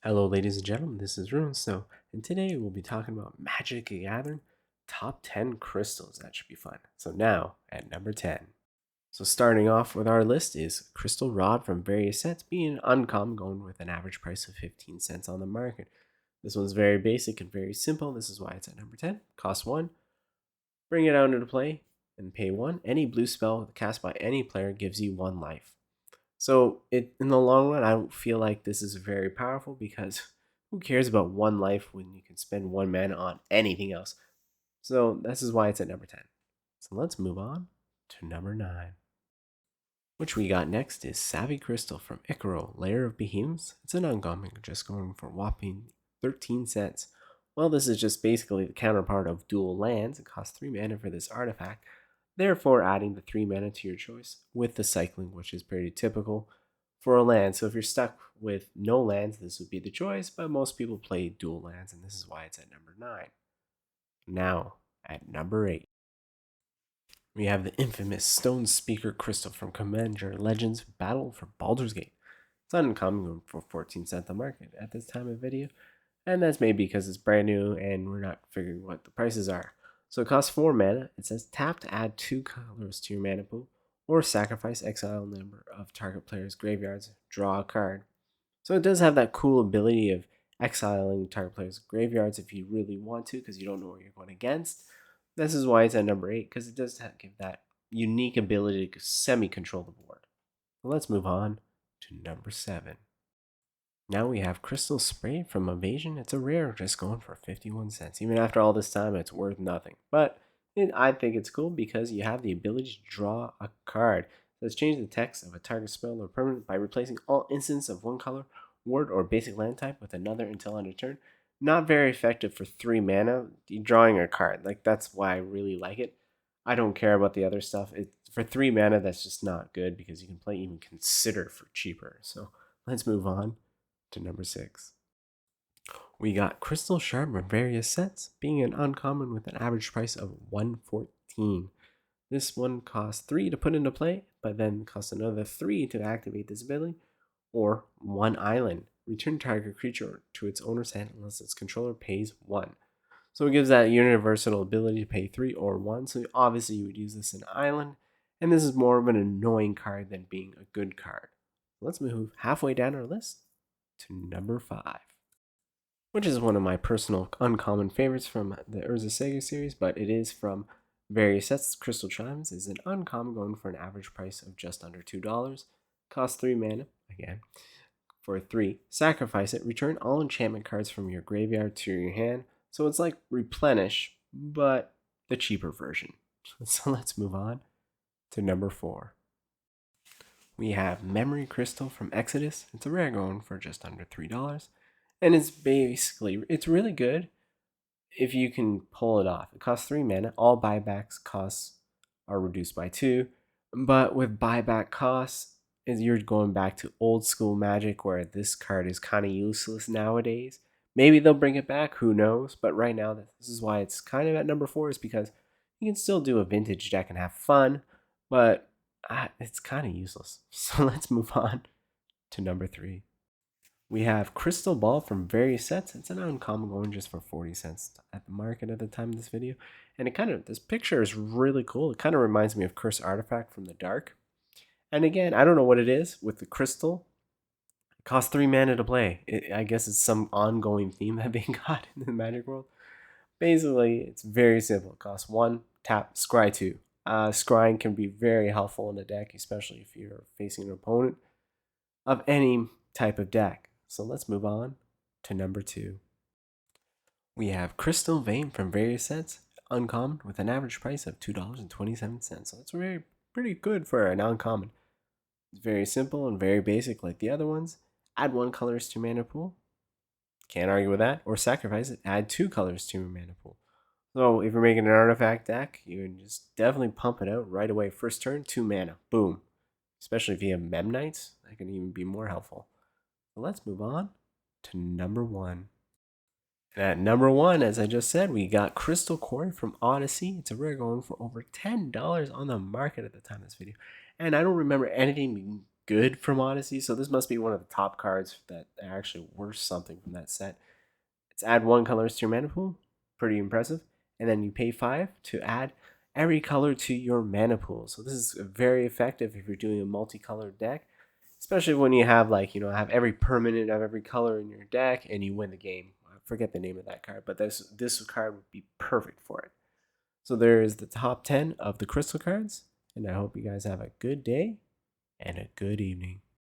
Hello, ladies and gentlemen, this is Rune Snow, and today we'll be talking about Magic the Gathering top 10 crystals. That should be fun. So, now at number 10. So, starting off with our list is Crystal Rod from various sets, being an uncommon, going with an average price of 15 cents on the market. This one's very basic and very simple. This is why it's at number 10. Cost 1. Bring it out into play and pay 1. Any blue spell cast by any player gives you 1 life. So in the long run, I don't feel like this is very powerful because who cares about 1 life when you can spend 1 mana on anything else? So this is why it's at number 10. So let's move on to number 9. Which we got next is SAVAI Crystal from Icaro, Lair of Behemoths. It's an uncommon, just going for whopping 13 cents. Well, this is just basically the counterpart of dual lands. It costs 3 mana for this artifact, therefore adding the 3 mana to your choice with the cycling, which is pretty typical for a land. So if you're stuck with no lands, this would be the choice, but most people play dual lands, and this is why it's at number 9. Now, at number 8, we have the infamous STONESPEAKER Crystal from Commander Legends Battle for Baldur's Gate. It's uncommon for 14 cents on the market at this time of video, and that's maybe because it's brand new and we're not figuring what the prices are. So it costs 4 mana. It says tap to add 2 colors to your mana pool, or sacrifice exile number of target player's graveyards, draw a card. So it does have that cool ability of exiling target player's graveyards if you really want to, because you don't know where you're going against. This is why it's at number 8, because it does give that unique ability to semi-control the board. Well, let's move on to number 7. Now we have Crystal Spray from Evasion. It's a rare, just going for 51 cents. Even after all this time, it's worth nothing. But I think it's cool because you have the ability to draw a card. Let's change the text of a target spell or permanent by replacing all instants of one color, word, or basic land type with another until end of turn. Not very effective for 3 mana. Drawing a card, that's why I really like it. I don't care about the other stuff. For 3 mana, that's just not good because you can play even Consider for cheaper. So let's move on to number 6. We got Crystal Shard from various sets, being an uncommon with an average price of 114. This one costs 3 to put into play, but then costs another 3 to activate this ability, or 1 island. Return target creature to its owner's hand unless its controller pays 1. So it gives that universal ability to pay 3 or 1, so obviously you would use this in island, and this is more of an annoying card than being a good card. Let's move halfway down our list to number 5, which is one of my personal uncommon favorites from the Urza Sega series, but it is from various sets. Crystal Chimes is an uncommon, going for an average price of just under $2. Costs 3 mana, again. For 3, sacrifice it, return all enchantment cards from your graveyard to your hand. So it's like Replenish, but the cheaper version. So let's move on to number 4. We have Memory Crystal from Exodus. It's a rare, going for just under $3. And it's really good if you can pull it off. It costs 3 mana. All buybacks costs are reduced by 2. But with buyback costs, you're going back to old school Magic where this card is kind of useless nowadays. Maybe they'll bring it back, who knows? But right now, this is why it's kind of at number 4, is because you can still do a vintage deck and have fun, but it's kind of useless. So let's move on to number 3. We have Crystal Ball from various sets. It's an uncommon, going just for 40 cents at the market at the time of this video. And this picture is really cool. It kind of reminds me of Curse Artifact from the Dark. And again, I don't know what it is with the crystal. It costs 3 mana to play. I guess it's some ongoing theme that being got in the Magic world. Basically, it's very simple. It costs 1, tap, scry 2. Scrying can be very helpful in a deck, especially if you're facing an opponent of any type of deck. So let's move on to number 2. We have Crystal Vein from various sets, uncommon, with an average price of $2.27. So that's pretty good for an uncommon. It's very simple and very basic like the other ones. Add 1 colors to mana pool. Can't argue with that. Or sacrifice it. Add 2 colors to your mana pool. So if you're making an artifact deck, you can just definitely pump it out right away. First turn, 2 mana. Boom. Especially if you have Mem Knights, that can even be more helpful. So let's move on to number 1. And at number 1, as I just said, we got Crystal QUARRY from Odyssey. It's a rare, going for over $10 on the market at the time of this video. And I don't remember anything being good from Odyssey, so this must be one of the top cards that are actually worth something from that set. It's add 1 colors to your mana pool, pretty impressive, and then you pay 5 to add every color to your mana pool. So this is very effective if you're doing a multicolored deck, especially when you have have every permanent of every color in your deck and you win the game. I forget the name of that card, but this card would be perfect for it. So there is the top 10 of the crystal cards, and I hope you guys have a good day and a good evening.